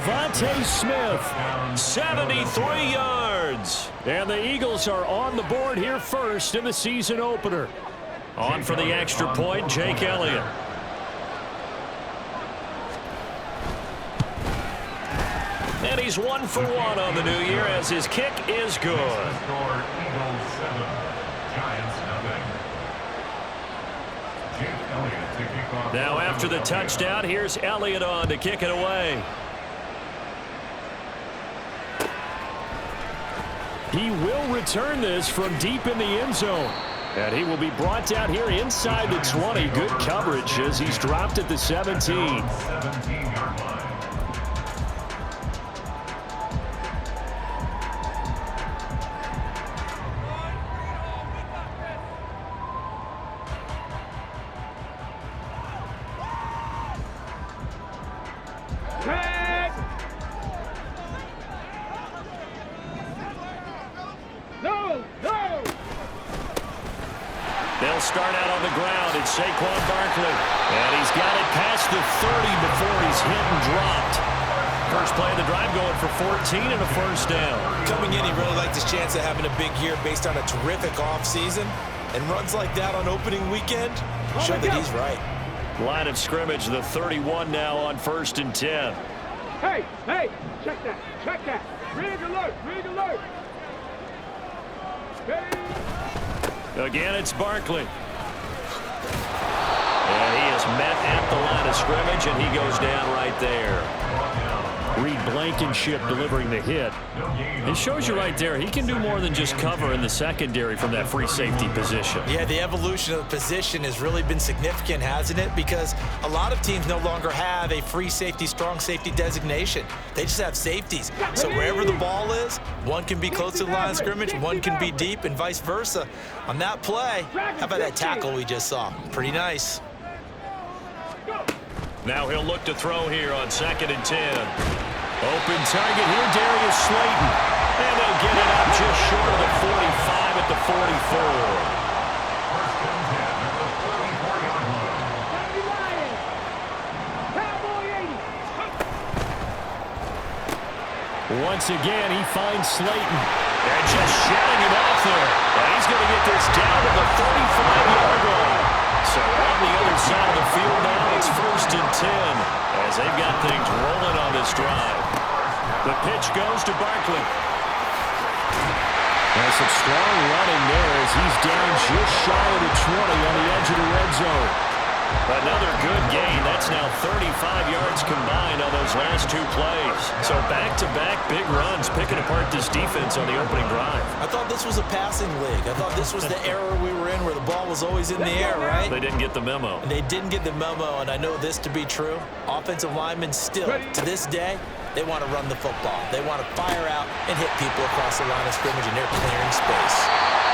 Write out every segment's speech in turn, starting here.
Devontae Smith, 73 yards. And the Eagles are on the board here first in the season opener. On for the extra point, Jake Elliott. And he's 1 for 1 on the new year as his kick is good. Now after the touchdown, here's Elliott on to kick it away. He will return this from deep in the end zone. And he will be brought down here inside the 20. Good coverage as he's dropped at the 17. They'll start out on the ground. It's Saquon Barkley. And he's got it past the 30 before he's hit and dropped. First play of the drive going for 14 and a first down. Coming in, he really liked his chance of having a big year based on a terrific offseason. And runs like that on opening weekend show that he's right. Line of scrimmage, the 31 now on 1st and 10. Hey, check that, rig alert. Again, it's Barkley. And he is met at the line of scrimmage, and he goes down right there. Reed Blankenship delivering the hit. It shows you right there, he can do more than just cover in the secondary from that free safety position. Yeah, the evolution of the position has really been significant, hasn't it? Because a lot of teams no longer have a free safety, strong safety designation. They just have safeties. So wherever the ball is, one can be close to the line of scrimmage, one can be deep, and vice versa. On that play, how about that tackle we just saw? Pretty nice. Now he'll look to throw here on 2nd and 10. Open target here, Darius Slayton. And they'll get it up just short of the 45 at the 44. Once again, he finds Slayton. And just shutting him off there. And he's going to get this down to the 35-yard line. So on the other side of the field now, it's 1st and 10 as they've got things rolling on this drive. The pitch goes to Barkley. There's some strong running there as he's down just shy of the 20 on the edge of the red zone. Another good gain. That's now 35 yards combined on those last 2 plays. So back-to-back big runs picking apart this defense on the opening drive. I thought this was a passing league. I thought this was the era we were in where the ball was always in the air, right? They didn't get the memo. And they didn't get the memo, and I know this to be true. Offensive linemen still, to this day, they want to run the football. They want to fire out and hit people across the line of scrimmage, and they're clearing space.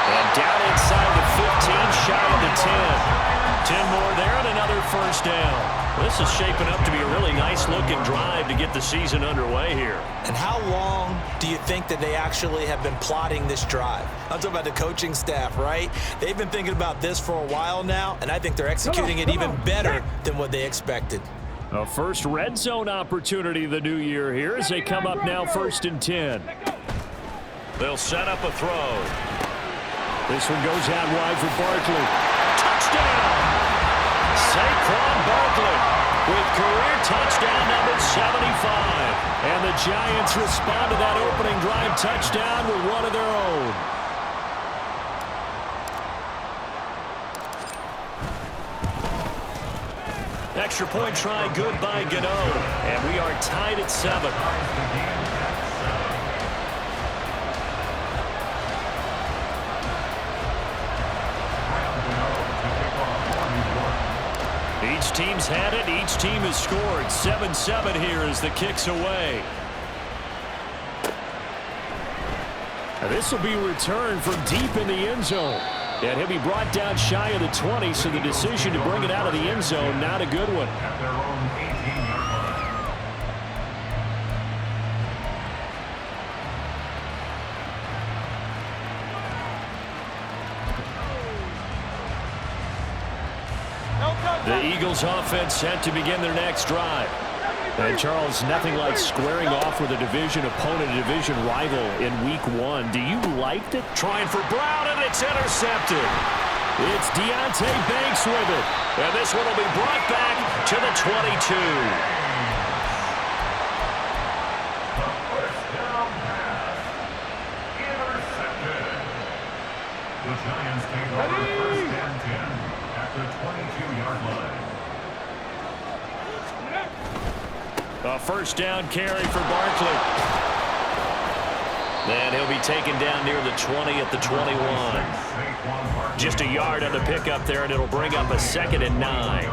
And down inside the 15, shy of the 10. 10 more there and another first down. This is shaping up to be a really nice-looking drive to get the season underway here. And how long do you think that they actually have been plotting this drive? I'm talking about the coaching staff, right? They've been thinking about this for a while now, and I think they're executing it even better than what they expected. A first red zone opportunity the new year here as they come up now 1st and 10. They'll set up a throw. This one goes out wide for Barkley. Touchdown! Saquon Barkley with career touchdown number 75. And the Giants respond to that opening drive touchdown with one of their own. Extra point try good by Gano. And we are tied at 7. Each team's had it. Each team has scored. 7-7 here as the kick's away. And this will be returned from deep in the end zone. And he'll be brought down shy of the 20, so the decision to bring it out of the end zone, not a good one. The Eagles offense set to begin their next drive. And Charles, nothing like squaring off with a division opponent, a division rival in week 1. Do you like it? Trying for Brown, and it's intercepted. It's Deontay Banks with it. And this one will be brought back to the 22. The Giants take over first and 10 at the 22-yard line. A first down carry for Barkley. And he'll be taken down near the 20 at the 21. Just a yard on the pickup there, and it'll bring up a 2nd and 9.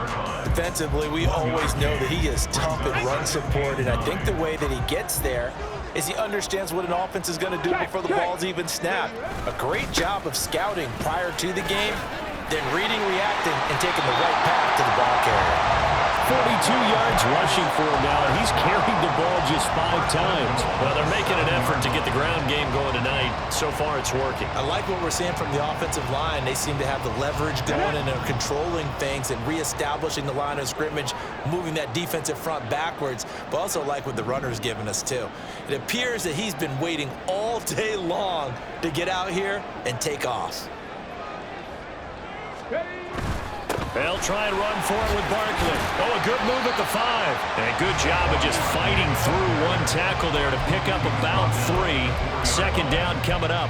Defensively, we always know that he is tough at run support, and I think the way that he gets there is he understands what an offense is going to do before the ball's even snapped. A great job of scouting prior to the game, then reading, reacting, and taking the right path to the ball carrier. 42 yards rushing for him now, and he's carried the ball just 5 times. Well, they're making an effort to get the ground game going tonight. So far, it's working. I like what we're seeing from the offensive line. They seem to have the leverage going, and they're controlling things and reestablishing the line of scrimmage, moving that defensive front backwards, but also like what the runner's giving us, too. It appears that he's been waiting all day long to get out here and take off. They'll try and run for it with Barkley. Oh, a good move at the 5. And a good job of just fighting through one tackle there to pick up about 3. 2nd down coming up.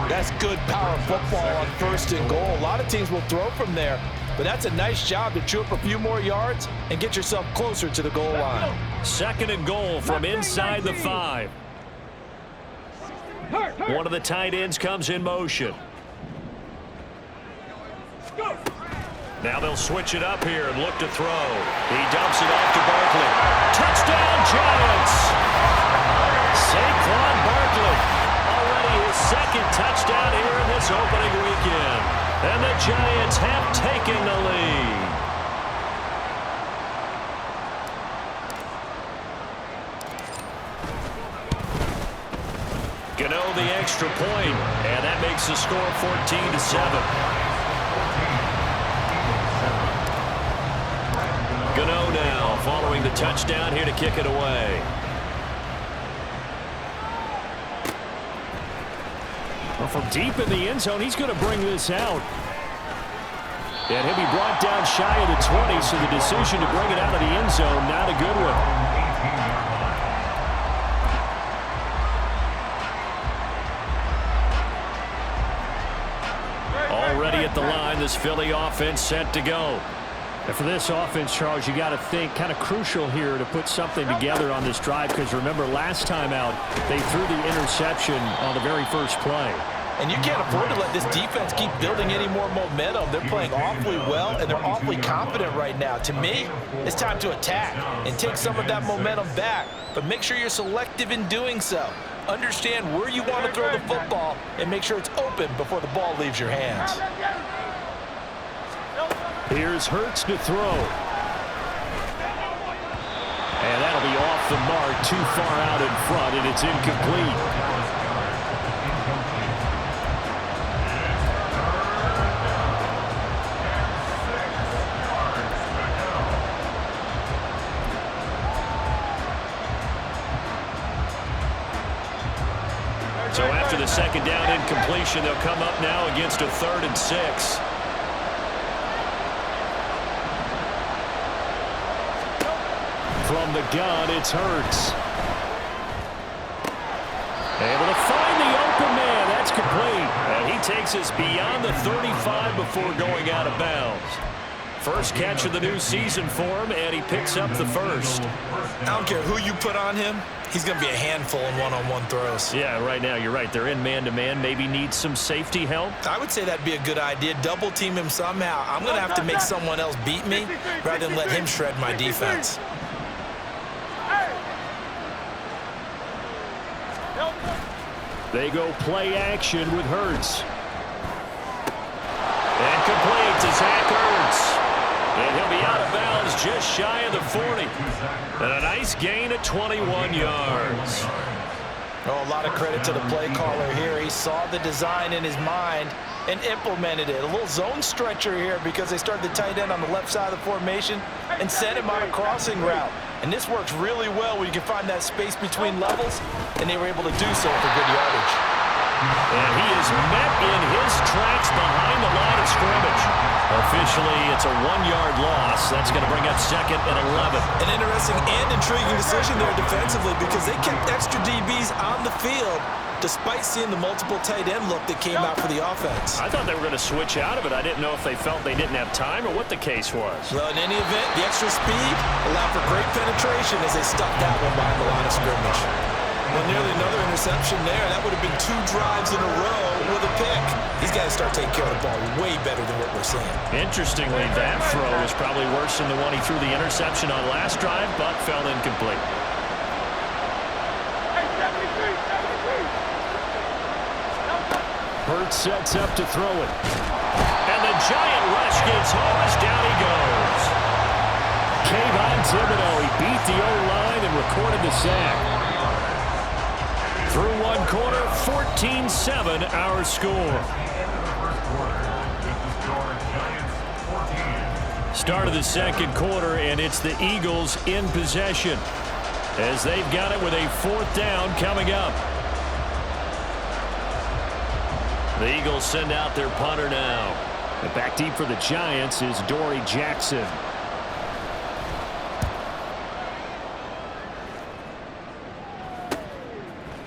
That's good power football on 1st and goal. A lot of teams will throw from there, but that's a nice job to chew up a few more yards and get yourself closer to the goal line. 2nd and goal from inside the 5. One of the tight ends comes in motion. Now they'll switch it up here and look to throw. He dumps it off to Barkley. Touchdown, Giants! Saquon Barkley, already his 2nd touchdown here in this opening weekend. And the Giants have taken the lead. Gano the extra point, and that makes the score 14-7. Gano now following the touchdown here to kick it away. Well, from deep in the end zone, he's going to bring this out. And he'll be brought down shy of the 20, so the decision to bring it out of the end zone, not a good one. Already at the line, this Philly offense set to go. And for this offense, Charles, you got to think kind of crucial here to put something together on this drive, because remember last time out they threw the interception on the very first play. And you can't afford to let this defense keep building any more momentum. They're playing awfully well, and they're awfully confident right now. To me, it's time to attack and take some of that momentum back, but make sure you're selective in doing so. Understand where you want to throw the football and make sure it's open before the ball leaves your hands. Here's Hurts to throw. And that'll be off the mark, too far out in front, and it's incomplete. So after the 2nd down incompletion, they'll come up now against a 3rd and 6. From the gun, it's Hurts. Able to find the open man. That's complete. And he takes us beyond the 35 before going out of bounds. First catch of the new season for him, and he picks up the 1st. I don't care who you put on him. He's going to be a handful in one-on-one throws. Yeah, right now, you're right. They're in man-to-man. Maybe need some safety help. I would say that'd be a good idea. Double team him somehow. I'm going to have to make someone else beat me rather than let him shred my defense. They go play action with Hurts. And complete to Zach Ertz. And he'll be out of bounds just shy of the 40. And a nice gain of 21 yards. Oh, a lot of credit to the play caller here. He saw the design in his mind and implemented it. A little zone stretcher here because they started the tight end on the left side of the formation and sent him on a crossing route. And this works really well when you can find that space between levels, and they were able to do so for good yardage. And he is met in his tracks behind the line of scrimmage. Officially, it's a 1-yard loss. That's going to bring up 2nd and 11. An interesting and intriguing decision there defensively because they kept extra DBs on the field despite seeing the multiple tight end look that came out for the offense. I thought they were going to switch out of it. I didn't know if they felt they didn't have time or what the case was. Well, in any event, the extra speed allowed for great penetration as they stuck that one behind the line of scrimmage. Well, nearly another interception there. That would have been 2 drives in a row with a pick. These guys start taking care of the ball way better than what we're seeing. Interestingly, that throw was probably worse than the one he threw the interception on last drive, but fell incomplete. Hurts sets up to throw it. And the giant rush gets home as down he goes. Kayvon Thibodeau, he beat the O-line and recorded the sack. Through 1 quarter, 14-7 our score. Start of the 2nd quarter, and it's the Eagles in possession as they've got it with a 4th down coming up. The Eagles send out their punter now. And back deep for the Giants is Dory Jackson.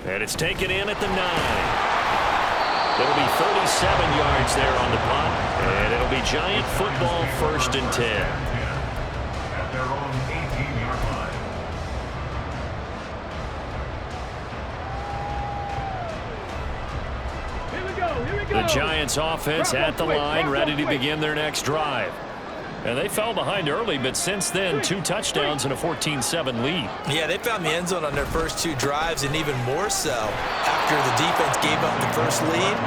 And it's taken in at the 9. It'll be 37 yards there on the punt. And it'll be Giant football, 1st and 10. At their own 18-yard line. Here we go. The Giants offense at the line, ready to begin their next drive. And they fell behind early, but since then, 2 touchdowns and a 14-7 lead. Yeah, they found the end zone on their first 2 drives, and even more so after the defense gave up the first lead.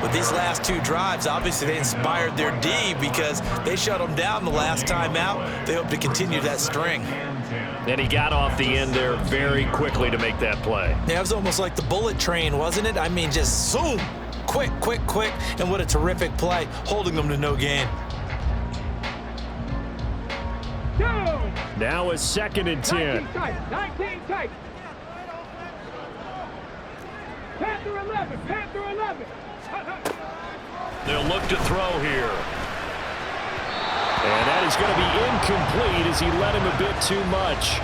With these last 2 drives, obviously they inspired their D because they shut them down the last time out. They hope to continue that string. And he got off the end there very quickly to make that play. Yeah, it was almost like the bullet train, wasn't it? I mean, just zoom, quick, and what a terrific play, holding them to no gain. Now a 2nd and 10. 19 tight. Panther 11. They'll look to throw here. And that is going to be incomplete as he let him a bit too much.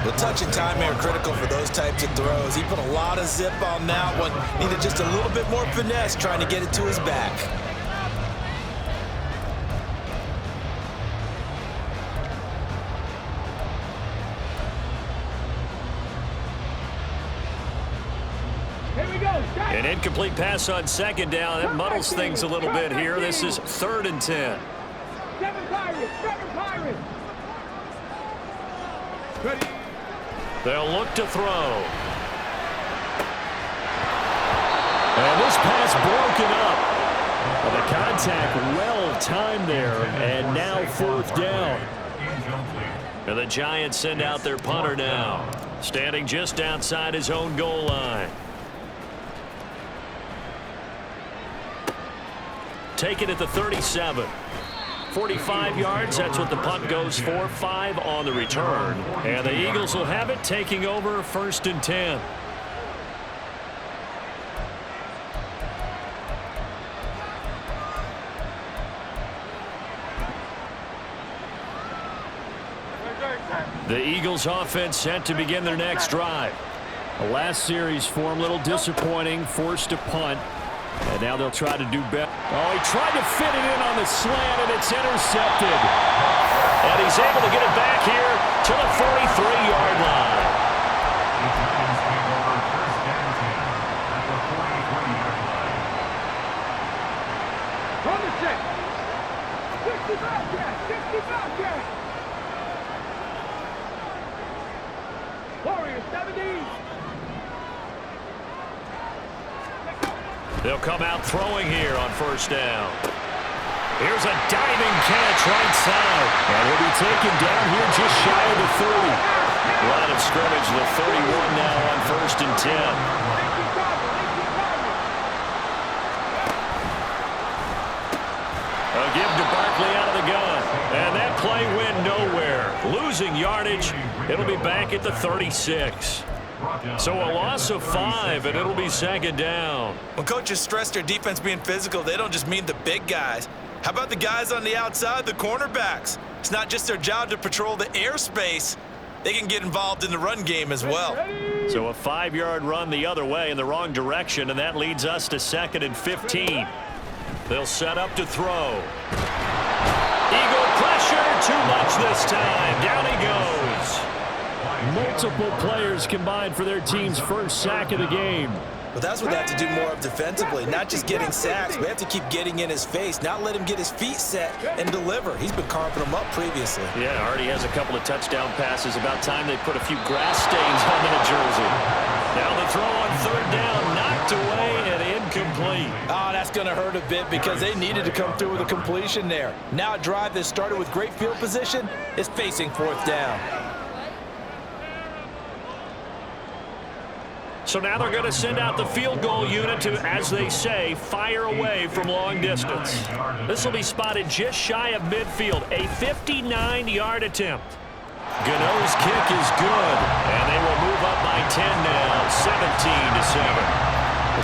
The touch and timing are critical for those types of throws. He put a lot of zip on that one. Needed just a little bit more finesse trying to get it to his back. An incomplete pass on 2nd down. That muddles things a little bit here. This is 3rd and 10. 7 Pirates. Ready. They'll look to throw. And this pass broken up. Well, the contact well timed there, and now 4th down. And the Giants send out their punter now, standing just outside his own goal line. Taken at the 37. 45 yards, that's what the punt goes for. 5 on the return. And the Eagles will have it, taking over 1st and 10. The Eagles offense set to begin their next drive. The last series for him, a little disappointing, forced to punt. And now they'll try to do better. Oh, he tried to fit it in on the slant, and it's intercepted. And he's able to get it back here to the 43-yard line. On the check. 65 yards. Warriors 70. They'll come out throwing here on 1st down. Here's a diving catch right side. And he'll be taken down here just shy of the 30. Line of scrimmage, the 31 now on 1st and 10. yardage. It'll be back at the 36. So a loss of 5, and it'll be second down. When coaches stress their defense being physical, they don't just mean the big guys. How about the guys on the outside, the cornerbacks? It's not just their job to patrol the airspace. They can get involved in the run game as well. So a 5-yard run the other way in the wrong direction, and that leads us to 2nd and 15. They'll set up to throw. Eagle pressure, too much this time. Down he goes. Multiple players combined for their team's first sack of the game. But that's what they have to do more of defensively, not just getting sacks. We have to keep getting in his face, not let him get his feet set and deliver. He's been carving them up previously. Yeah, already has a couple of touchdown passes. About time they put a few grass stains on the jersey. Now the throw on 3rd down, knocked away and incomplete. Oh, that's going to hurt a bit because they needed to come through with a completion there. Now a drive that started with great field position is facing 4th down. So now they're going to send out the field goal unit to, as they say, fire away from long distance. This will be spotted just shy of midfield, a 59-yard attempt. Gano's kick is good, and they will move up by 10 now, 17-7.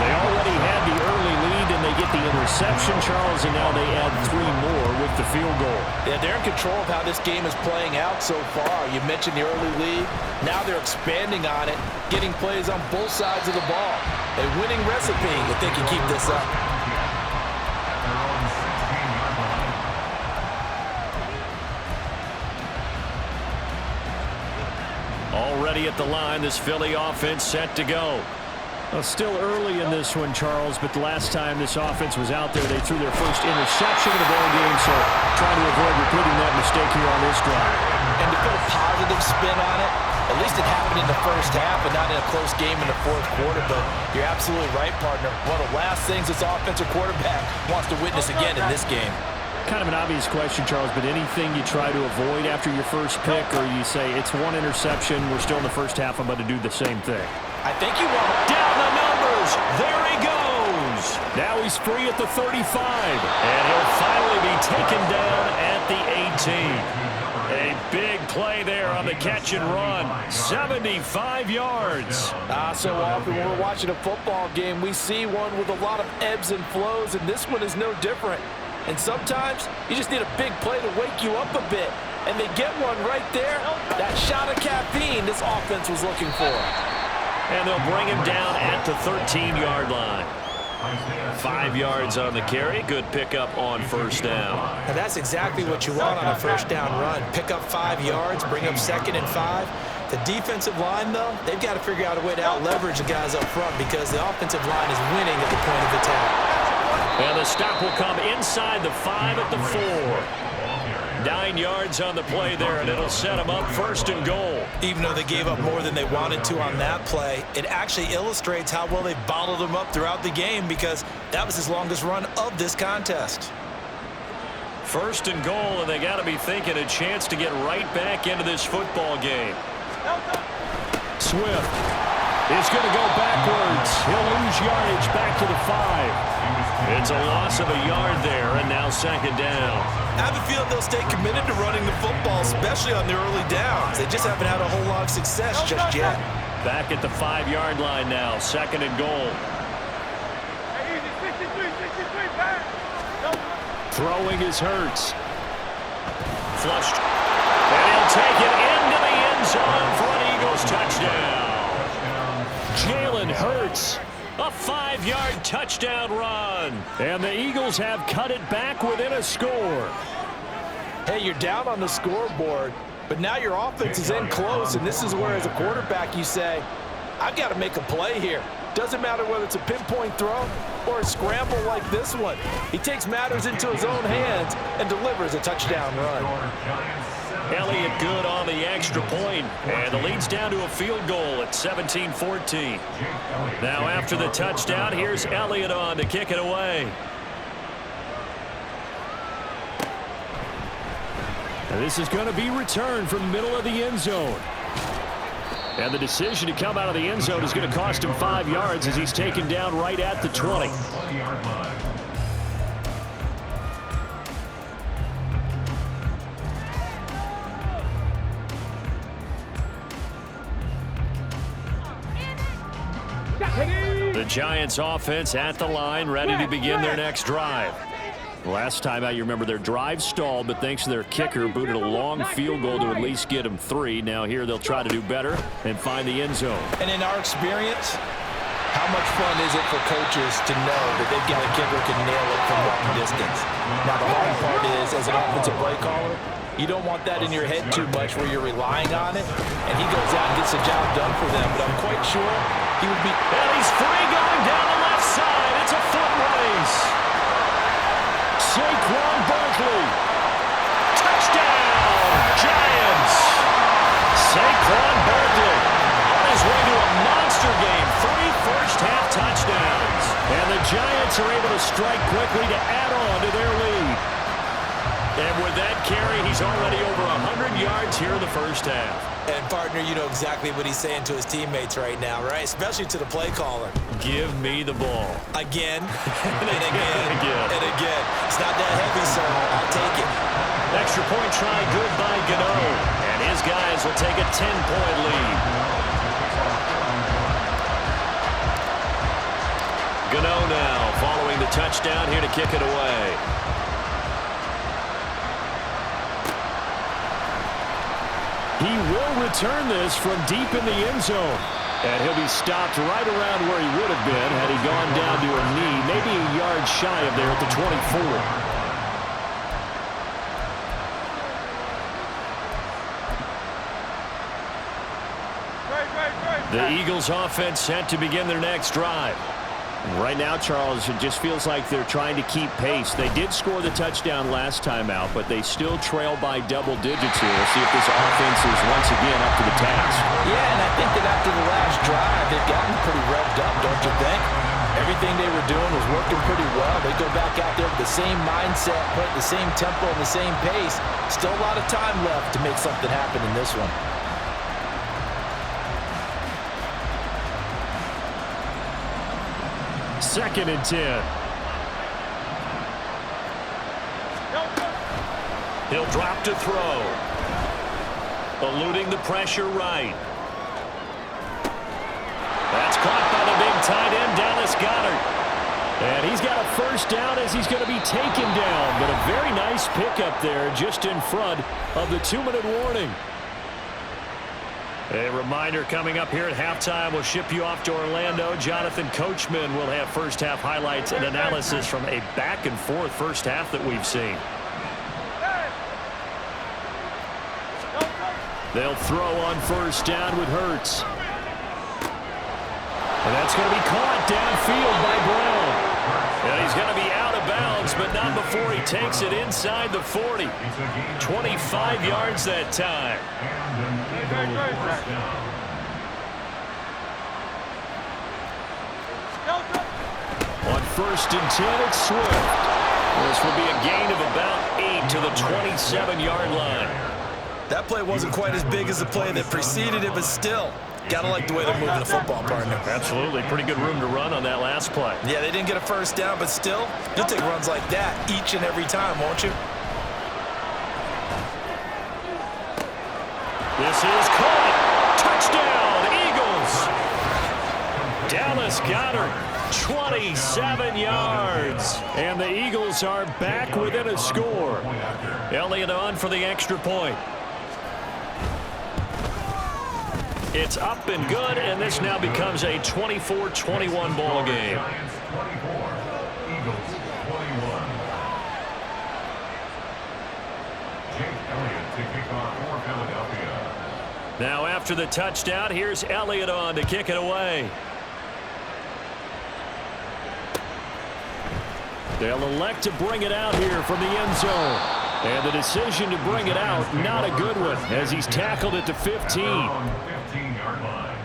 They already had the early lead, and they get the interception, Charles, and now they add 3 more with the field goal. Yeah, they're in control of how this game is playing out so far. You mentioned the early lead. Now they're expanding on it, getting plays on both sides of the ball. A winning recipe if they can keep this up. Already at the line, this Philly offense set to go. Well, still early in this one, Charles, but the last time this offense was out there, they threw their first interception of the ball game, so trying to avoid repeating that mistake here on this drive. And to put a positive spin on it, at least it happened in the first half and not in a close game in the 4th quarter, but you're absolutely right, partner. One of the last things this offensive quarterback wants to witness again in this game. Kind of an obvious question, Charles, but anything you try to avoid after your first pick, or you say it's 1 interception, we're still in the first half, I'm going to do the same thing? I think you want down the numbers. There he goes. Now he's free at the 35, and he'll finally be taken down at the 18. A big play there on the catch and run. 75 yards. So often when we're watching a football game, we see one with a lot of ebbs and flows, and this one is no different. And sometimes you just need a big play to wake you up a bit. And they get one right there. That shot of caffeine this offense was looking for. And they'll bring him down at the 13-yard line. 5 yards on the carry. Good pickup on 1st down. And that's exactly what you want on a 1st down run. Pick up 5 yards, bring up 2nd and 5. The defensive line, though, they've got to figure out a way to out-leverage the guys up front because the offensive line is winning at the point of attack. And the stop will come inside the 5 at the 4. 9 yards on the play there, and it'll set them up 1st and goal. Even though they gave up more than they wanted to on that play, it actually illustrates how well they bottled them up throughout the game because that was his longest run of this contest. 1st and goal, and they got to be thinking a chance to get right back into this football game. Swift is going to go backwards. He'll lose yardage back to the 5. It's a loss of a yard there, and now 2nd down. I have a feeling they'll stay committed to running the football, especially on the early downs. They just haven't had a whole lot of success just yet. Back at the 5-yard line now, 2nd and goal. Throwing is Hurts. Flushed. And he'll take it into the end zone for an Eagles touchdown. Jalen Hurts. A 5-yard touchdown run. And the Eagles have cut it back within a score. Hey, you're down on the scoreboard, but now your offense is in close, and this is where, as a quarterback, you say, I've got to make a play here. Doesn't matter whether it's a pinpoint throw or a scramble like this one. He takes matters into his own hands and delivers a touchdown run. Elliott good on the extra point, and the lead's down to a field goal at 17-14. Now after the touchdown, here's Elliott on to kick it away. And this is going to be returned from the middle of the end zone. And the decision to come out of the end zone is going to cost him 5 yards as he's taken down right at the 20. The Giants offense at the line, ready to begin their next drive. Last time out, you remember their drive stalled, but thanks to their kicker, booted a long field goal to at least get them 3. Now here they'll try to do better and find the end zone. And in our experience, how much fun is it for coaches to know that they've got a kicker who can nail it from long distance? Now the hard part is, as an offensive play caller, you don't want that in your head too much where you're relying on it, and he goes out and gets the job done for them. But I'm quite sure he would be... And he's free going down the left side. It's a foot race. Saquon Barkley. Touchdown, Giants. Saquon Barkley on his way to a monster game. 3 first-half touchdowns. And the Giants are able to strike quickly to add on to their lead. And with that carry, he's already over 100 yards here in the first half. And, partner, you know exactly what he's saying to his teammates right now, right? Especially to the play caller. Give me the ball. Again, and again, and again. It's not that heavy, sir. I'll take it. Extra point try good by Gano. And his guys will take a 10-point lead. Gano now following the touchdown here to kick it away. He will return this from deep in the end zone. And he'll be stopped right around where he would have been had he gone down to a knee, maybe a yard shy of there at the 24. The Eagles offense set to begin their next drive. Right now, Charles, it just feels like they're trying to keep pace. They did score the touchdown last time out, but they still trail by double digits here. We'll see if this offense is once again up to the task. Yeah, and I think that after the last drive, they've gotten pretty revved up, don't you think? Everything they were doing was working pretty well. They go back out there with the same mindset, put the same tempo and the same pace. Still a lot of time left to make something happen in this one. Second and 10. He'll drop to throw. Eluding the pressure right. That's caught by the big tight end, Dallas Goedert. And he's got a first down as he's going to be taken down. But a very nice pickup there just in front of the 2-minute warning. A reminder coming up here at halftime. We'll ship you off to Orlando. Jonathan Coachman will have first-half highlights and analysis from a back-and-forth first half that we've seen. They'll throw on first down with Hurts. And that's going to be caught downfield by Brown. And he's going to be out of bounds, but not before he takes it inside the 40. 25 yards that time. On first and 10, it's Swift. This will be a gain of about 8 to the 27-yard line. That play wasn't quite as big as the play that preceded it, but still, gotta like the way they're moving the football, partner. Absolutely. Pretty good room to run on that last play. Yeah, they didn't get a first down, but still, you'll take runs like that each and every time, won't you? This is caught. Touchdown, Eagles. Dallas Goedert, 27 yards. And the Eagles are back within a score. Elliott on for the extra point. It's up and good, and this now becomes a 24-21 ball game. Giants 24, Eagles 21. Jake Elliott to kick off for Philadelphia. Now after the touchdown, here's Elliott on to kick it away. They'll elect to bring it out here from the end zone. And the decision to bring it out, not a good one, as he's tackled at the 15. 15-yard line.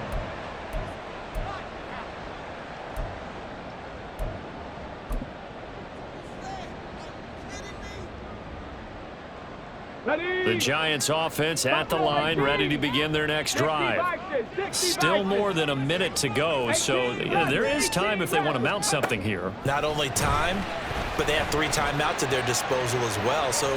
The Giants offense at the line, ready to begin their next drive. Still more than a minute to go, so there is time if they want to mount something here. Not only time, but they have 3 timeouts at their disposal as well. So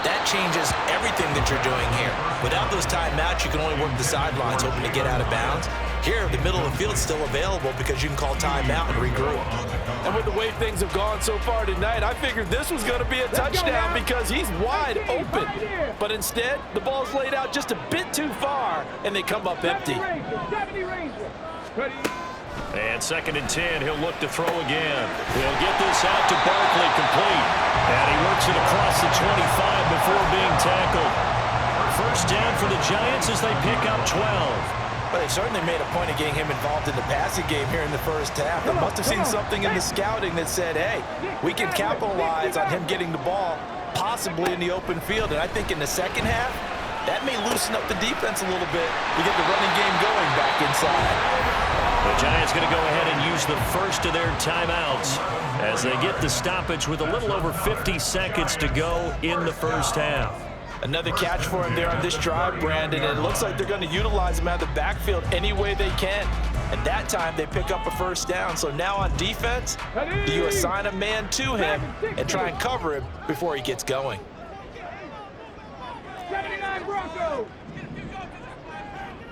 that changes everything that you're doing here. Without those timeouts, you can only work the sidelines hoping to get out of bounds. Here, the middle of the field's still available because you can call timeout and regroup. And with the way things have gone so far tonight, I figured this was going to be a touchdown because he's wide open. But instead, the ball's laid out just a bit too far, and they come up empty. 70 Ranger. Ready? And 2nd and 10, he'll look to throw again. He'll get this out to Barkley, complete. And he works it across the 25 before being tackled. First down for the Giants as they pick up 12. But they certainly made a point of getting him involved in the passing game here in the first half. They must have seen something in the scouting that said, hey, we can capitalize on him getting the ball, possibly in the open field. And I think in the second half, that may loosen up the defense a little bit to get the running game going back inside. The Giants going to go ahead and use the first of their timeouts as they get the stoppage with a little over 50 seconds to go in the first half. Another catch for him there on this drive, Brandon, and it looks like they're going to utilize him out of the backfield any way they can. And that time, they pick up a first down. So now on defense, do you assign a man to him and try and cover him before he gets going? 79 Broncos.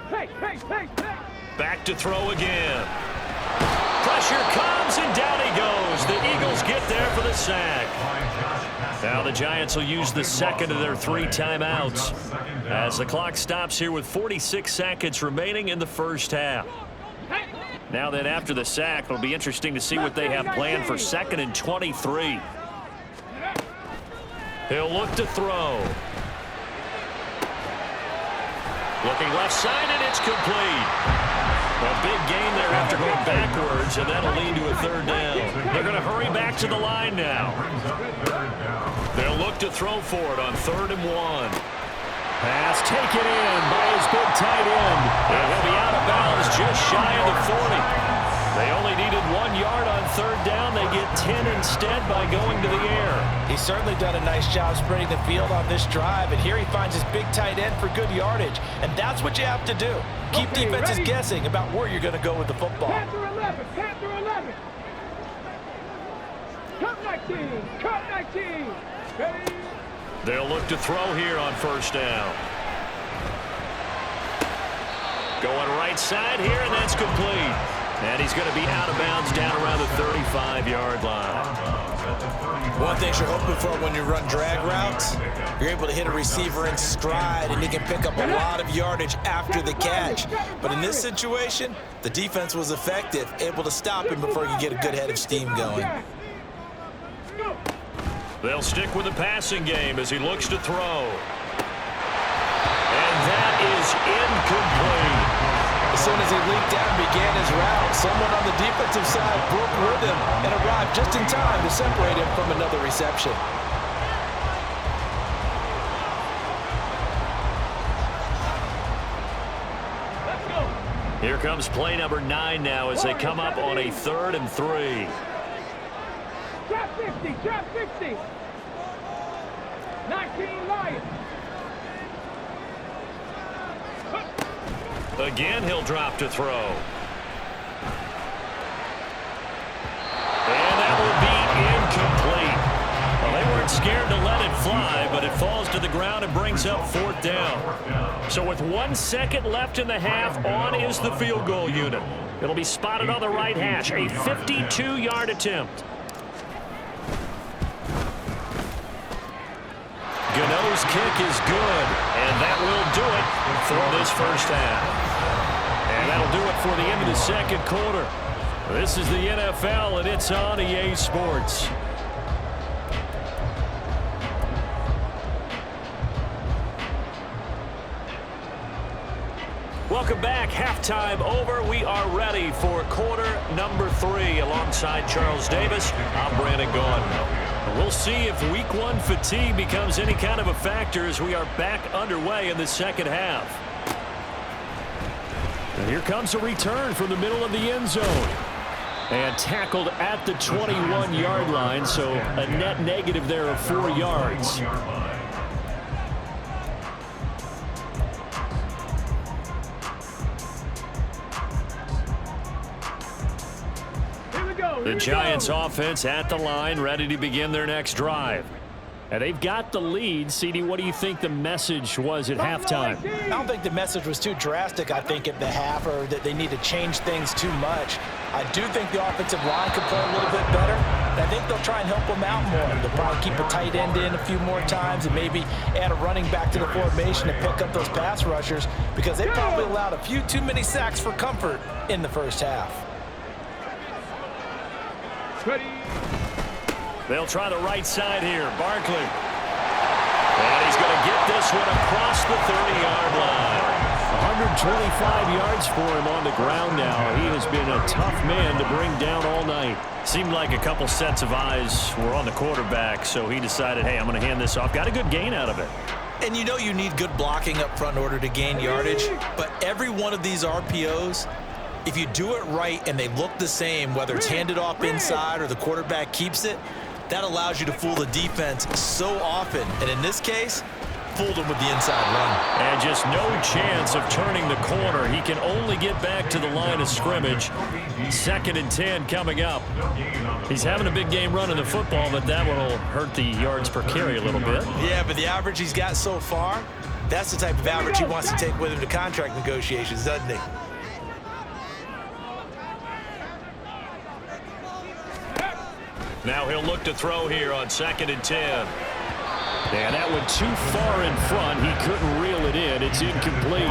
Hey. Back to throw again. Pressure comes, and down he goes. The Eagles get there for the sack. Now the Giants will use the second of their 3 timeouts as the clock stops here with 46 seconds remaining in the first half. Now then, after the sack, it'll be interesting to see what they have planned for 2nd and 23. He'll look to throw. Looking left side, and it's complete. A big gain there after going backwards, and that'll lead to a 3rd down. They're going to hurry back to the line now. They'll look to throw for it on 3rd and 1. Pass taken in by his big tight end. And he'll be out of bounds just shy of the 40. They only needed 1 yard on 3rd down. They get 10 instead by going to the air. He's certainly done a nice job spreading the field on this drive, and here he finds his big tight end for good yardage. And that's what you have to do. Keep defenses guessing about where you're going to go with the football. Panther 11. Panther 11. Cut 19. Cut 19. Ready? They'll look to throw here on 1st down. Going right side here, and that's complete. And he's going to be out of bounds down around the 35-yard line. One thing you're hoping for when you run drag routes, you're able to hit a receiver in stride, and he can pick up a lot of yardage after the catch. But in this situation, the defense was effective, able to stop him before he could get a good head of steam going. They'll stick with the passing game as he looks to throw. And that is incomplete. As soon as he leaped out and began his route, someone on the defensive side broke with him and arrived just in time to separate him from another reception. Here comes play number 9 now as they come up on a 3rd and 3. Drop 50. Drop 50. 19 Lions. Again, he'll drop to throw. And that will be incomplete. Well, they weren't scared to let it fly, but it falls to the ground and brings up 4th down. So with 1 second left in the half, on is the field goal unit. It'll be spotted on the right hash, a 52-yard attempt. Gano's kick is good, and that will do it for this first half. And that'll do it for the end of the 2nd quarter. This is the NFL, and it's on EA Sports. Welcome back. Halftime over. We are ready for quarter number 3. Alongside Charles Davis, I'm Brandon Gaudin. We'll see if week 1 fatigue becomes any kind of a factor as we are back underway in the 2nd half. And here comes a return from the middle of the end zone. And tackled at the 21-yard line, so a net negative there of 4 yards. The Giants offense at the line, ready to begin their next drive. And they've got the lead. CD, what do you think the message was at halftime? I don't think the message was too drastic, I think, at the half, or that they need to change things too much. I do think the offensive line could play a little bit better. And I think they'll try and help them out more. They'll probably keep a tight end in a few more times and maybe add a running back to the formation to pick up those pass rushers, because they probably allowed a few too many sacks for comfort in the first half. They'll try the right side here. Barkley. And he's going to get this one across the 30-yard line. 125 yards for him on the ground now. He has been a tough man to bring down all night. Seemed like a couple sets of eyes were on the quarterback, so he decided, hey, I'm going to hand this off. Got a good gain out of it. And you know you need good blocking up front in order to gain yardage, but every one of these RPOs, if you do it right and they look the same, whether it's handed off inside or the quarterback keeps it, that allows you to fool the defense so often. And in this case, fooled him with the inside run. And just no chance of turning the corner. He can only get back to the line of scrimmage. 2nd and 10 coming up. He's having a big game running the football, but that one will hurt the yards per carry a little bit. Yeah, but the average he's got so far, that's the type of average he wants to take with him to contract negotiations, doesn't he? Now he'll look to throw here on 2nd and 10. And that went too far in front. He couldn't reel it in. It's incomplete.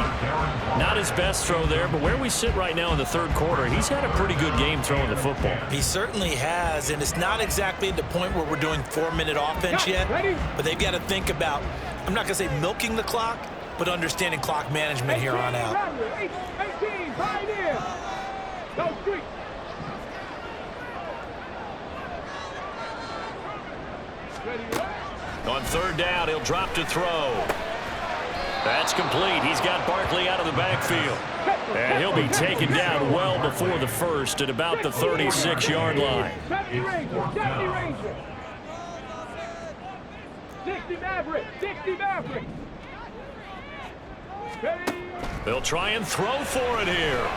Not his best throw there, but where we sit right now in the third quarter, he's had a pretty good game throwing the football. He certainly has, and it's not exactly at the point where we're doing 4-minute offense yet, but they've got to think about, I'm not going to say milking the clock, but understanding clock management here on out. 18, pioneer. Go street. On 3rd down, he'll drop to throw. That's complete. He's got Barkley out of the backfield. And he'll be taken down well before the first at about the 36-yard line. 70 Ranger. 60 Maverick. 60 Maverick. They'll try and throw for it here.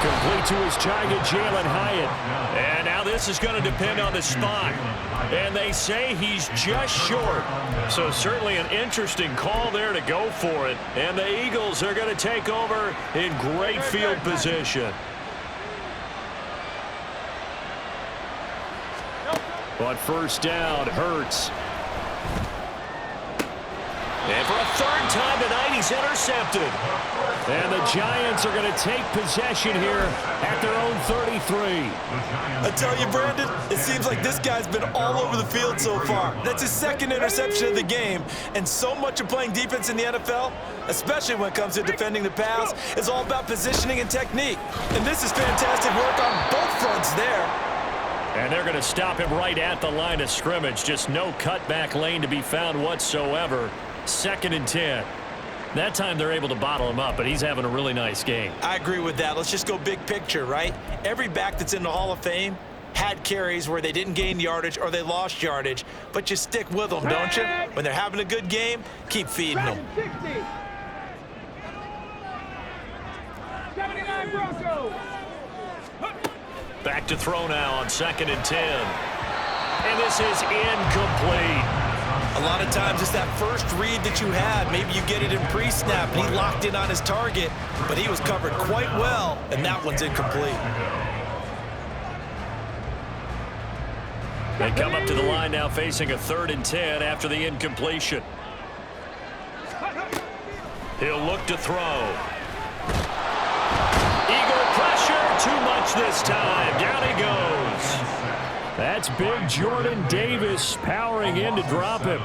Complete to his target, Jalen Hyatt. And now this is going to depend on the spot. And they say he's just short. So certainly an interesting call there to go for it. And the Eagles are going to take over in great field position. On 1st down, Hurts. And for a 3rd time tonight, he's intercepted. And the Giants are going to take possession here at their own 33. I tell you, Brandon, it seems like this guy's been all over the field so far. That's his 2nd interception of the game. And so much of playing defense in the NFL, especially when it comes to defending the pass, is all about positioning and technique. And this is fantastic work on both fronts there. And they're going to stop him right at the line of scrimmage. Just no cutback lane to be found whatsoever. 2nd and 10. That time they're able to bottle him up, but he's having a really nice game. I agree with that. Let's just go big picture, right? Every back that's in the Hall of Fame had carries where they didn't gain yardage or they lost yardage, but you stick with them, don't you? When they're having a good game, keep feeding them. 79 Broncos. Back to throw now on 2nd and 10. And this is incomplete. A lot of times it's that first read that you have. Maybe you get it in pre-snap, and he locked in on his target, but he was covered quite well, and that one's incomplete. They come up to the line now facing a 3rd and 10 after the incompletion. He'll look to throw. Eagle pressure, too much this time. Down he goes. That's big Jordan Davis powering in to drop him.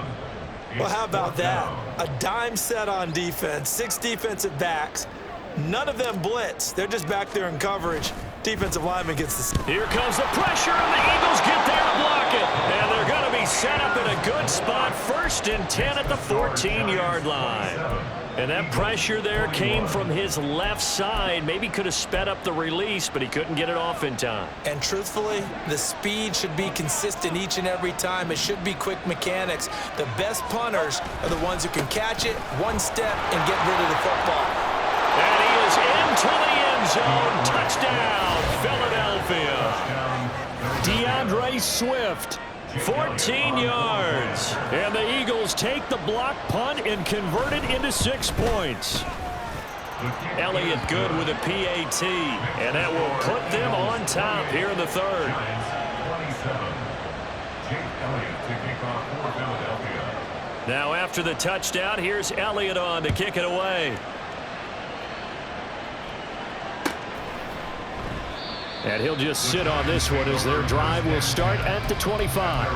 Well, how about that? A dime set on defense, 6 defensive backs. None of them blitz. They're just back there in coverage. Defensive lineman gets the... Here comes the pressure, and the Eagles get there to block it. And they're going to be set up in a good spot. 1st and 10 at the 14-yard line. And that pressure there came from his left side. Maybe could have sped up the release, but he couldn't get it off in time. And truthfully, the speed should be consistent each and every time. It should be quick mechanics. The best punters are the ones who can catch it, one step, and get rid of the football. And he is into the end zone. Touchdown, Philadelphia. DeAndre Swift 14 yards. And the Eagles take the block punt and convert it into 6 points. Elliott good with a PAT, and that will put them on top here in the third. Now after the touchdown, here's Elliott on to kick it away. And he'll just sit on this one as their drive will start at the 25.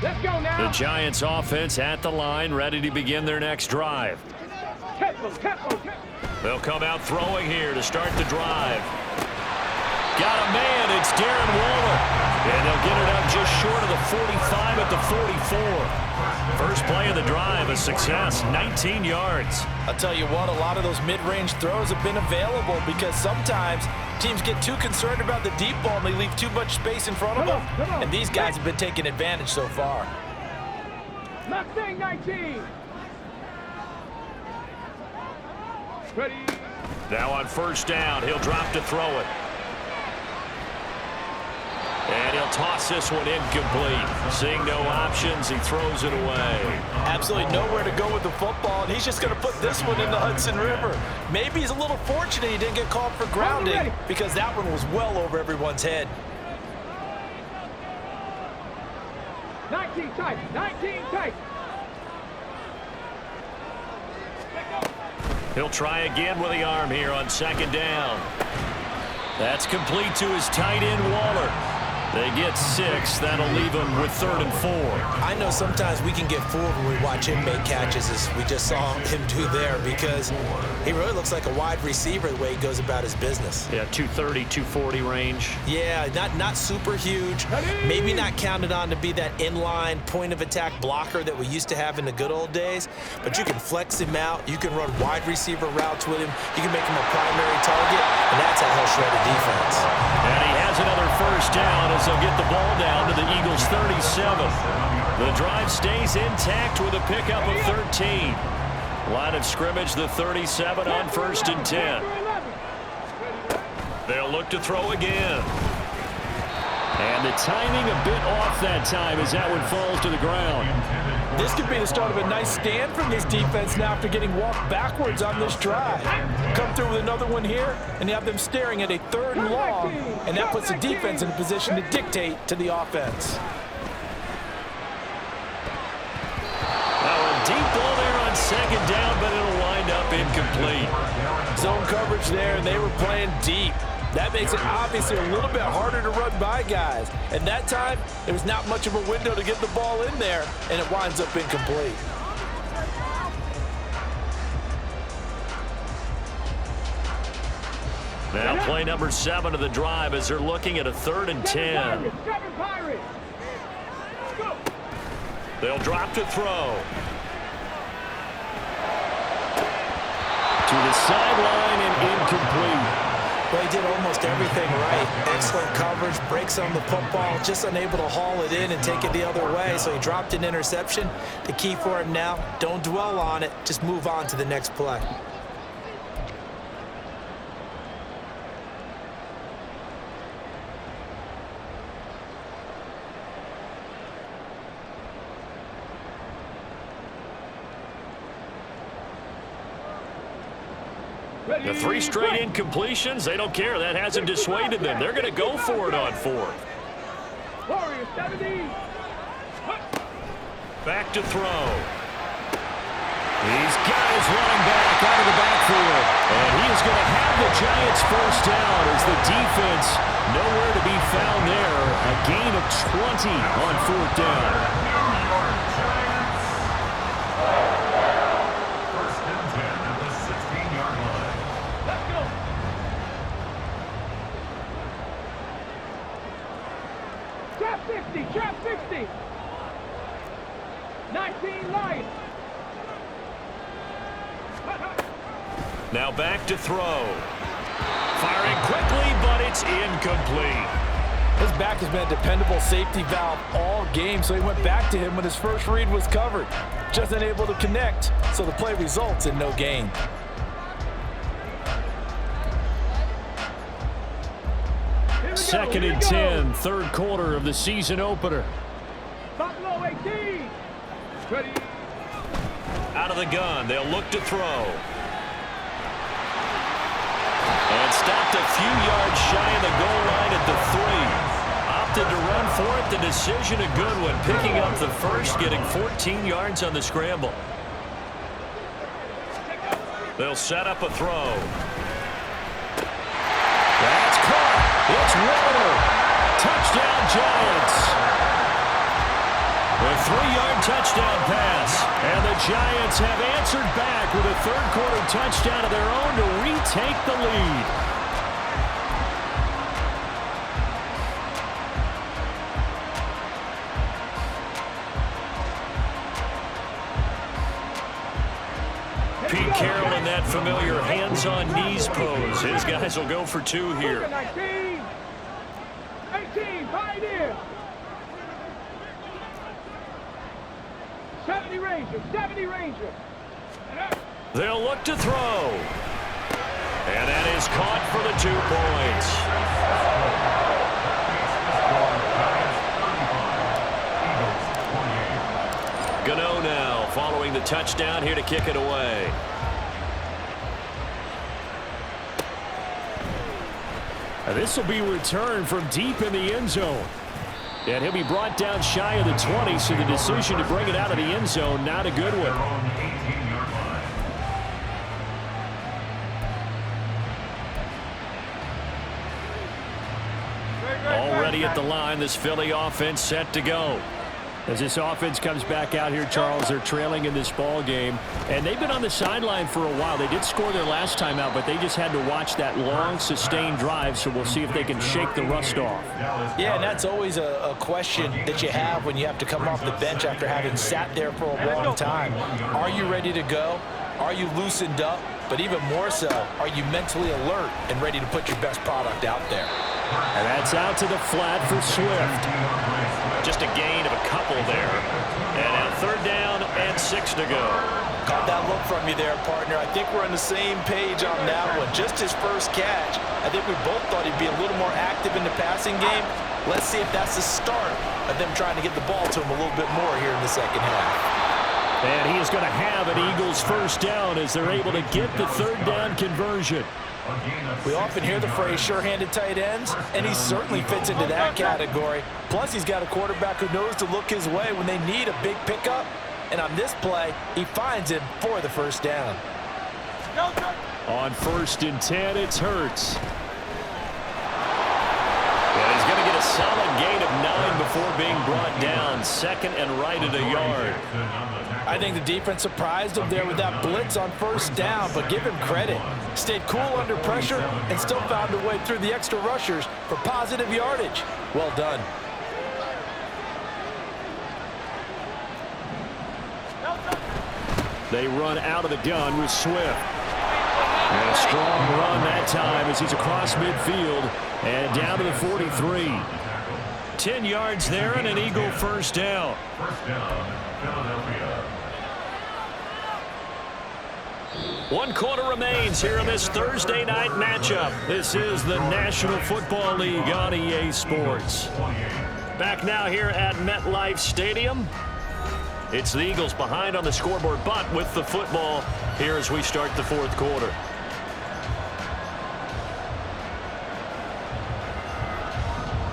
Let's go now. The Giants offense at the line, ready to begin their next drive. Tempo. They'll come out throwing here to start the drive. Got a man, it's Darren Waller. And they'll get it up just short of the 45 at the 44. First play of the drive, a success, 19 yards. I'll tell you what, a lot of those mid-range throws have been available because sometimes teams get too concerned about the deep ball and they leave too much space in front of them. And these guys have been taking advantage so far. Mustang 19. Ready. Now on first down, he'll drop to throw it. And he'll toss this one incomplete. Seeing no options, he throws it away. Absolutely nowhere to go with the football, and he's just going to put this one in the Hudson River. Maybe he's a little fortunate he didn't get called for grounding because that one was well over everyone's head. 19 tight. He'll try again with the arm here on second down. That's complete to his tight end, Waller. They get 6. That'll leave him with 3rd and 4. I know sometimes we can get fooled when we watch him make catches, as we just saw him do there, because he really looks like a wide receiver the way he goes about his business. Yeah, 230, 240 range. Yeah, not super huge. Maybe not counted on to be that inline point-of-attack blocker that we used to have in the good old days, but you can flex him out. You can run wide receiver routes with him. You can make him a primary target, and that's how he'll shred a defense. And he has another first down as they'll get the ball down to the Eagles' 37. The drive stays intact with a pickup of 13. Line of scrimmage, the 37 on 1st and 10. They'll look to throw again. And the timing a bit off that time as that one falls to the ground. This could be the start of a nice stand from this defense now after getting walked backwards on this drive. Come through with another one here, and you have them staring at a 3rd and long, and that puts the defense in a position to dictate to the offense. Now a deep ball there on second down, but it'll wind up incomplete. Zone coverage there, and they were playing deep. That makes it obviously a little bit harder to run by guys. And that time, there was not much of a window to get the ball in there, and it winds up incomplete. Now play number 7 of the drive as they're looking at a 3rd and 10. They'll drop to throw. To the sideline and incomplete. Well, he did almost everything right. Excellent coverage, breaks on the football, just unable to haul it in and take it the other way, so he dropped an interception. The key for him now, don't dwell on it, just move on to the next play. The 3 straight incompletions, they don't care. That hasn't dissuaded them. They're going to go for it on 4th. Warriors 70. Back to throw. He's got his running back out of the backfield. And he is going to have the Giants first down as the defense nowhere to be found there. A gain of 20 on 4th down. Trap 60. 19 Lions. Now back to throw. Firing quickly, but it's incomplete. His back has been a dependable safety valve all game, so he went back to him when his first read was covered. Just unable to connect, so the play results in no gain. Second and 10, third quarter of the season opener. Buffalo 18. Ready. Out of the gun, they'll look to throw. And stopped a few yards shy of the goal line at the 3. Opted to run for it. The decision a good one. Picking up the first, getting 14 yards on the scramble. They'll set up a throw. That's caught. It's Warner. Touchdown Giants. A 3-yard touchdown pass. And the Giants have answered back with a third-quarter touchdown of their own to retake the lead. Pete Carroll in that familiar hands-on knees pose. His guys will go for 2 here. 19. 18. Pioneer. 70 Ranger. 70 Ranger. They'll look to throw. And that is caught for the 2 points. Gano now following the touchdown here to kick it away. This will be returned from deep in the end zone. And he'll be brought down shy of the 20, so the decision to bring it out of the end zone, not a good one. Already at the line, this Philly offense set to go. As this offense comes back out here, Charles, they're trailing in this ball game, and they've been on the sideline for a while. They did score their last time out, but they just had to watch that long, sustained drive, so we'll see if they can shake the rust off. Yeah, and that's always a question that you have when you have to come off the bench after having sat there for a long time. Are you ready to go? Are you loosened up? But even more so, are you mentally alert and ready to put your best product out there? And that's out to the flat for Swift. Just a gain of a couple there. And now 3rd down and 6 to go. Caught that look from you there, partner. I think we're on the same page on that one. Just his first catch. I think we both thought he'd be a little more active in the passing game. Let's see if that's the start of them trying to get the ball to him a little bit more here in the second half. And he is going to have an Eagles first down as they're able to get the 3rd down conversion. We often hear the phrase sure-handed tight ends, and he certainly fits into that category. Plus, he's got a quarterback who knows to look his way when they need a big pickup. And on this play, he finds him for the first down. On 1st and 10, it's Hurts. And he's going to get a solid gain of 9 before being brought down. 2nd and right at a yard. I think the defense surprised him there with that blitz on 1st down, but give him credit. Stayed cool under pressure and still found a way through the extra rushers for positive yardage. Well done. They run out of the gun with Swift. And a strong run that time as he's across midfield and down to the 43. 10 yards there and an Eagle first down. First down, Philadelphia. 1 quarter remains here in this Thursday night matchup. This is the National Football League on EA Sports. Back now here at MetLife Stadium. It's the Eagles behind on the scoreboard, but with the football here as we start the 4th quarter.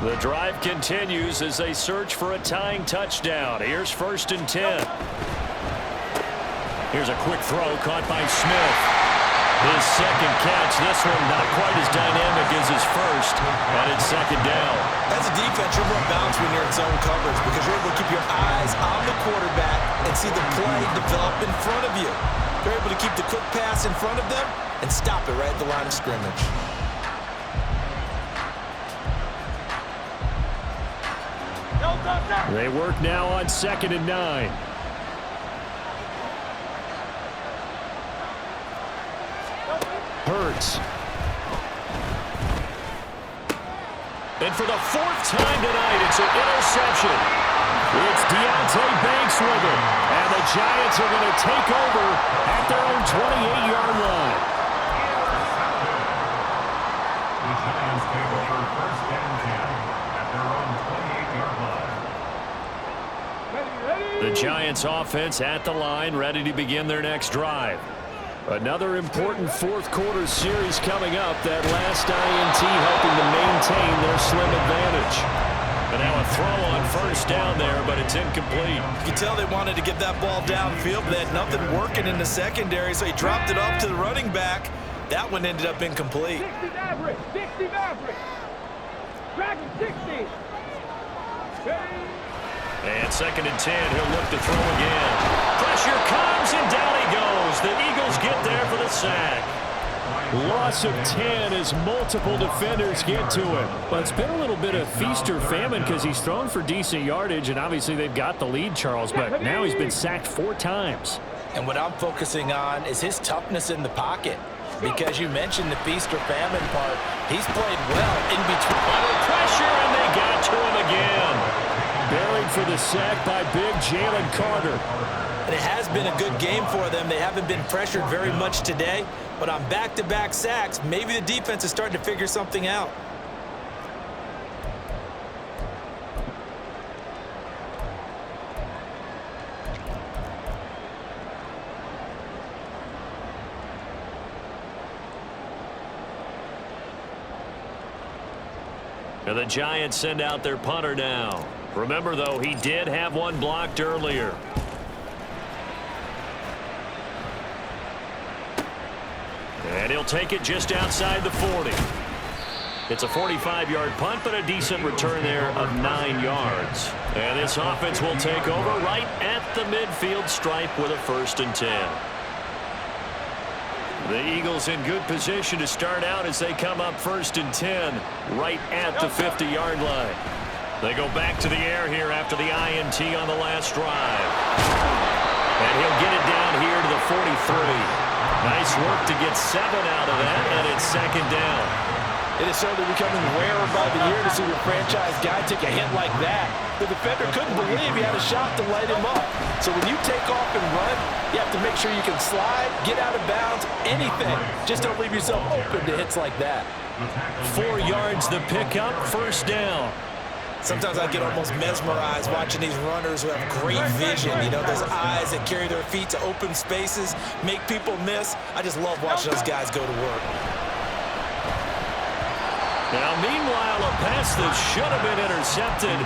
The drive continues as they search for a tying touchdown. Here's 1st and 10. Here's a quick throw caught by Smith. His 2nd catch. This one not quite as dynamic as his first, and it's 2nd down. As a defense, you're more balanced when you're in zone coverage because you're able to keep your eyes on the quarterback and see the play develop in front of you. You're able to keep the quick pass in front of them and stop it right at the line of scrimmage. They work now on 2nd and 9. Hurts. And for the fourth time tonight, it's an interception. It's Deontay Banks with it. And the Giants are going to take over at their own 28-yard line. The Giants take over first and 10 at their own 28-yard line. The Giants offense at the line, ready to begin their next drive. Another important fourth-quarter series coming up. That last INT helping to maintain their slim advantage. And now a throw on first down there, but it's incomplete. You can tell they wanted to get that ball downfield, but they had nothing working in the secondary, so he dropped it off to the running back. That one ended up incomplete. 60 Maverick, 60 Maverick. Dragon 60. And second and 10, he'll look to throw again. Pressure comes, and down he goes. The Eagles get there for the sack. Loss of 10 as multiple defenders get to him. But it's been a little bit of feast or famine because he's thrown for decent yardage, and obviously they've got the lead, Charles, but now he's been sacked 4 times. And what I'm focusing on is his toughness in the pocket. Because you mentioned the feast or famine part. He's played well in between. Under pressure, and they got to him again. Buried for the sack by big Jalen Carter. And it has been a good game for them. They haven't been pressured very much today. But on back-to-back sacks, maybe the defense is starting to figure something out. And the Giants send out their punter now. Remember, though, he did have one blocked earlier. And he'll take it just outside the 40. It's a 45-yard punt, but a decent return there of 9 yards. And this offense will take over right at the midfield stripe with a first and 10. The Eagles in good position to start out as they come up first and 10 right at the 50-yard line. They go back to the air here after the INT on the last drive. And he'll get it down here to the 43. Nice work to get 7 out of that, and it's second down. It is certainly becoming rarer by the year to see your franchise guy take a hit like that. The defender couldn't believe he had a shot to light him up. So when you take off and run, you have to make sure you can slide, get out of bounds, anything. Just don't leave yourself open to hits like that. 4 yards the pickup, first down. Sometimes I get almost mesmerized watching these runners who have great vision. You know, those eyes that carry their feet to open spaces, make people miss. I just love watching those guys go to work. Now, meanwhile, a pass that should have been intercepted,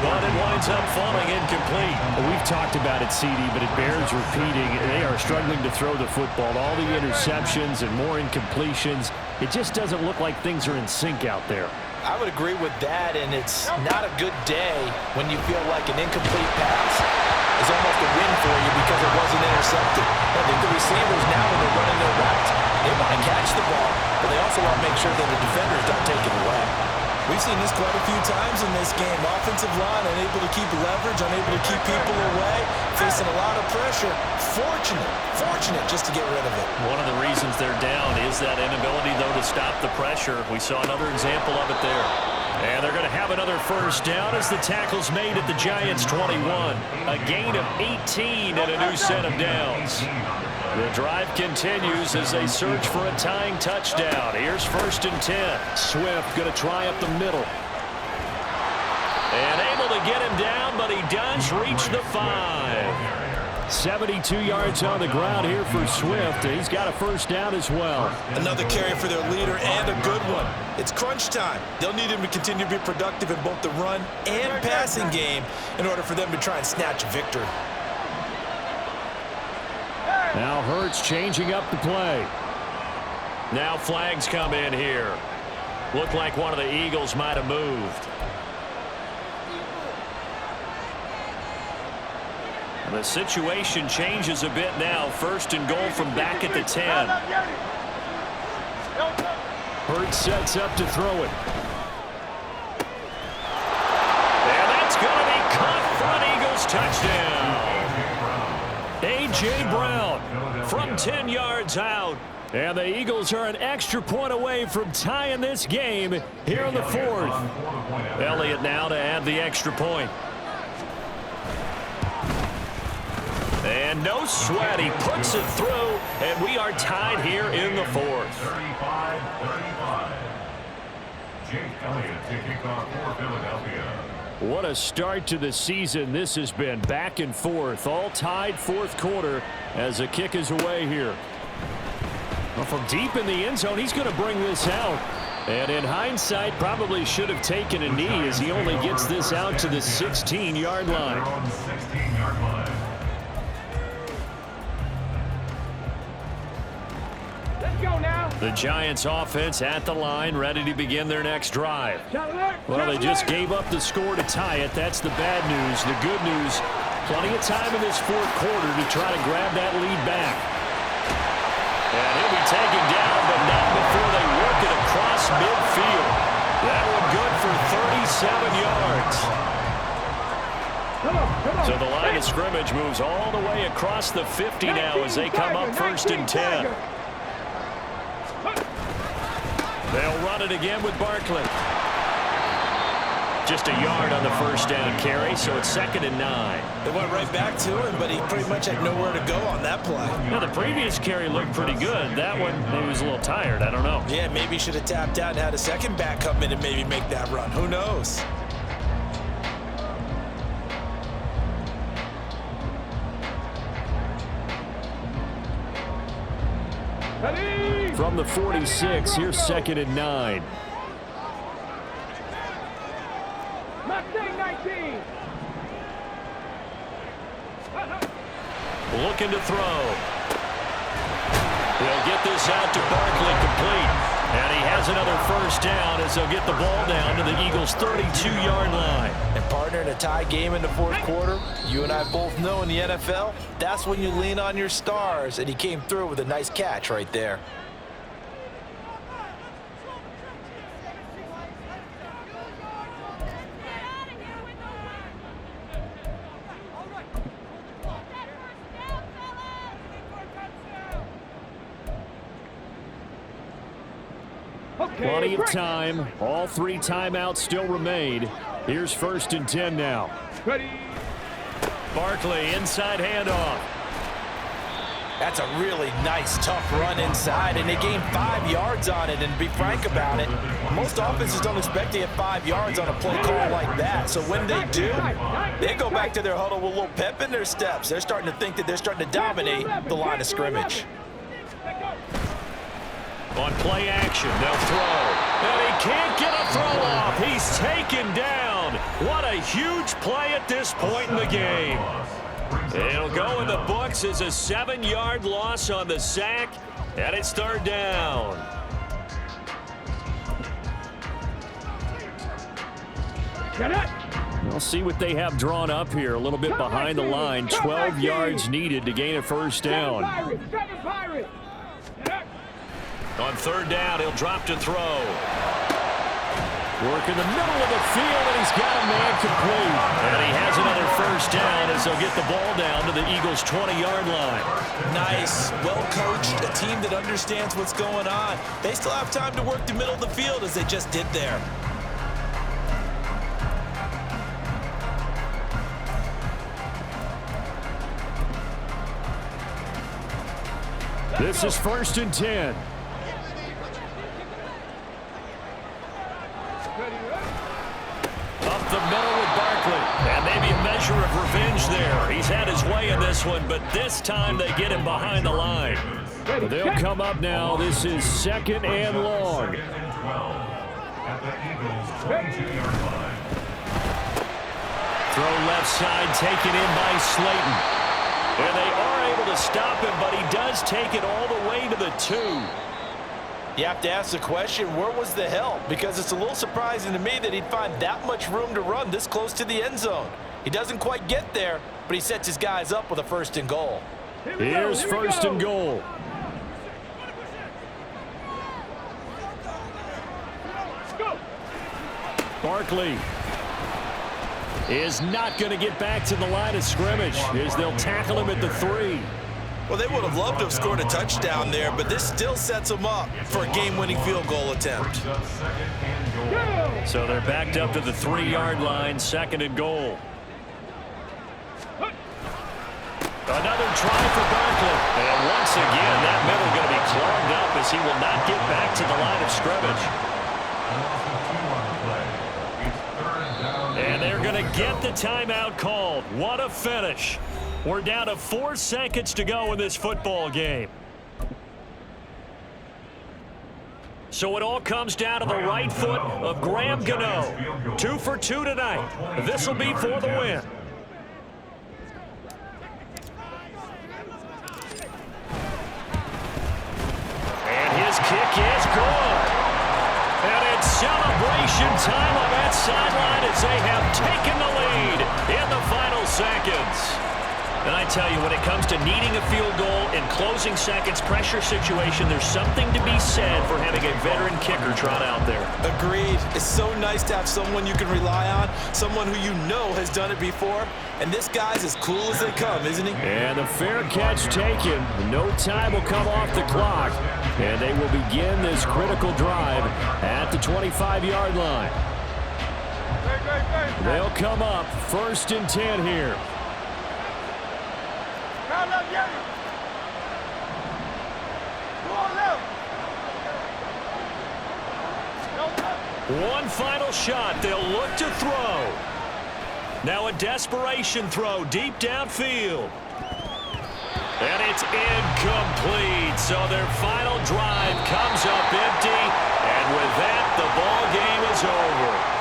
but it winds up falling incomplete. We've talked about it, CD, but it bears repeating. They are struggling to throw the football. All the interceptions and more incompletions. It just doesn't look like things are in sync out there. I would agree with that, and it's not a good day when you feel like an incomplete pass is almost a win for you because it wasn't intercepted. I think the receivers now, when they're running their routes, they want to catch the ball, but they also want to make sure that the defenders don't take it away. We've seen this quite a few times in this game. Offensive line unable to keep leverage, unable to keep people away, facing a lot of pressure. Fortunate just to get rid of it. One of the reasons they're down is that inability, though, to stop the pressure. We saw another example of it there. And they're going to have another first down as the tackle's made at the Giants' 21. A gain of 18 and a new set of downs. The drive continues as they search for a tying touchdown. Here's first and 10. Swift going to try up the middle. And able to get him down, but he does reach the 5. 72 yards on the ground here for Swift. He's got a first down as well. Another carry for their leader and a good one. It's crunch time. They'll need him to continue to be productive in both the run and passing game in order for them to try and snatch a victory. Now Hurts changing up the play. Now flags come in here. Looked like one of the Eagles might have moved. The situation changes a bit now. First and goal from back at the 10. Hurts sets up to throw it. And that's going to be caught. Front Eagles touchdown. A.J. Brown from 10 yards out. And the Eagles are an extra point away from tying this game here in the fourth. Elliott now to add the extra point. And no sweat. He puts it through, and we are tied here in the fourth. 35-35. Jake Elliott taking off for Philadelphia. What a start to the season this has been. Back and forth, all tied fourth quarter as the kick is away here. Well, from deep in the end zone, he's going to bring this out. And in hindsight, probably should have taken a knee as he only gets this out to the 16-yard line. 16-yard line. The Giants offense at the line, ready to begin their next drive. Well, they just gave up the score to tie it. That's the bad news. The good news, plenty of time in this fourth quarter to try to grab that lead back. And he'll be taken down, but not before they work it across midfield. That one good for 37 yards. So the line of scrimmage moves all the way across the 50 now as they come up 1st and 10. They'll run it again with Barkley. Just a yard on the first down carry, so it's 2nd and 9. They went right back to him, but he pretty much had nowhere to go on that play. Now, the previous carry looked pretty good. That one, maybe was a little tired. I don't know. Yeah, maybe he should have tapped out and had a second back come in and maybe make that run. Who knows? From the 46, here's 2nd and 9. Looking to throw. They'll get this out to Barkley complete. And he has another first down as they'll get the ball down to the Eagles' 32-yard line. And partner, in a tie game in the fourth quarter, you and I both know in the NFL, that's when you lean on your stars. And he came through with a nice catch right there. Plenty of time. All 3 timeouts still remain. Here's 1st and 10 now. Barkley, inside handoff. That's a really nice, tough run inside, and they gained 5 yards on it. And to be frank about it, most offenses don't expect to get 5 yards on a play call like that. So when they do, they go back to their huddle with a little pep in their steps. They're starting to think that they're starting to dominate the line of scrimmage. On play action, they'll throw. And he can't get a throw off. He's taken down. What a huge play at this point in the game. It'll go in the books as a 7-yard loss on the sack, and it's 3rd down. We'll see what they have drawn up here. A little bit behind the line. 12 yards needed to gain a first down. On 3rd down, he'll drop to throw. Work in the middle of the field, and he's got a man complete. And he has another first down as they'll get the ball down to the Eagles' 20-yard line. Nice, well-coached, a team that understands what's going on. They still have time to work the middle of the field as they just did there. This is 1st and 10. Up the middle with Barkley. And maybe a measure of revenge there. He's had his way in this one, but this time they get him behind the line. They'll come up now. This is 2nd and long. 2nd and 12 at the Eagles' 22-yard line. Throw left side, taken in by Slayton. And they are able to stop him, but he does take it all the way to the 2. You have to ask the question, where was the help? Because it's a little surprising to me that he'd find that much room to run this close to the end zone. He doesn't quite get there, but he sets his guys up with a 1st and goal. Here's 1st and goal. Barkley. is not going to get back to the line of scrimmage as they'll tackle him at the 3. Well, they would have loved to have scored a touchdown there, but this still sets them up for a game-winning field goal attempt. So they're backed up to the 3-yard line, 2nd and goal. Another try for Barkley. And once again, that middle going to be clogged up as he will not get back to the line of scrimmage. And they're going to get the timeout called. What a finish. We're down to 4 seconds to go in this football game. So it all comes down to the right foot of Graham Gano. 2 for 2 tonight. This will be for the win. And his kick is good. And it's celebration time on that sideline as they have taken the lead in the final seconds. And I tell you, when it comes to needing a field goal in closing seconds, pressure situation, there's something to be said for having a veteran kicker trot out there. Agreed. It's so nice to have someone you can rely on, someone who you know has done it before. And this guy's as cool as they come, isn't he? And a fair catch taken. No time will come off the clock. And they will begin this critical drive at the 25-yard line. They'll come up 1st and 10 here. One final shot. They'll look to throw. Now a desperation throw deep downfield. And it's incomplete. So their final drive comes up empty. And with that, the ball game is over.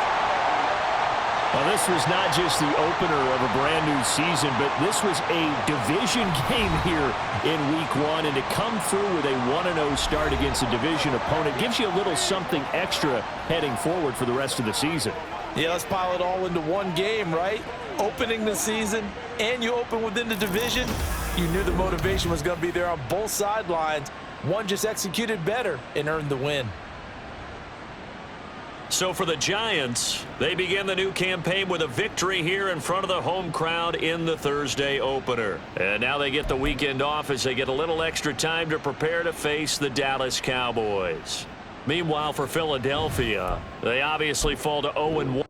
Well, this was not just the opener of a brand-new season, but this was a division game here in Week 1. And to come through with a 1-0 start against a division opponent gives you a little something extra heading forward for the rest of the season. Yeah, let's pile it all into one game, right? Opening the season, and you open within the division. You knew the motivation was going to be there on both sidelines. One just executed better and earned the win. So for the Giants, they begin the new campaign with a victory here in front of the home crowd in the Thursday opener. And now they get the weekend off as they get a little extra time to prepare to face the Dallas Cowboys. Meanwhile, for Philadelphia, they obviously fall to 0-1.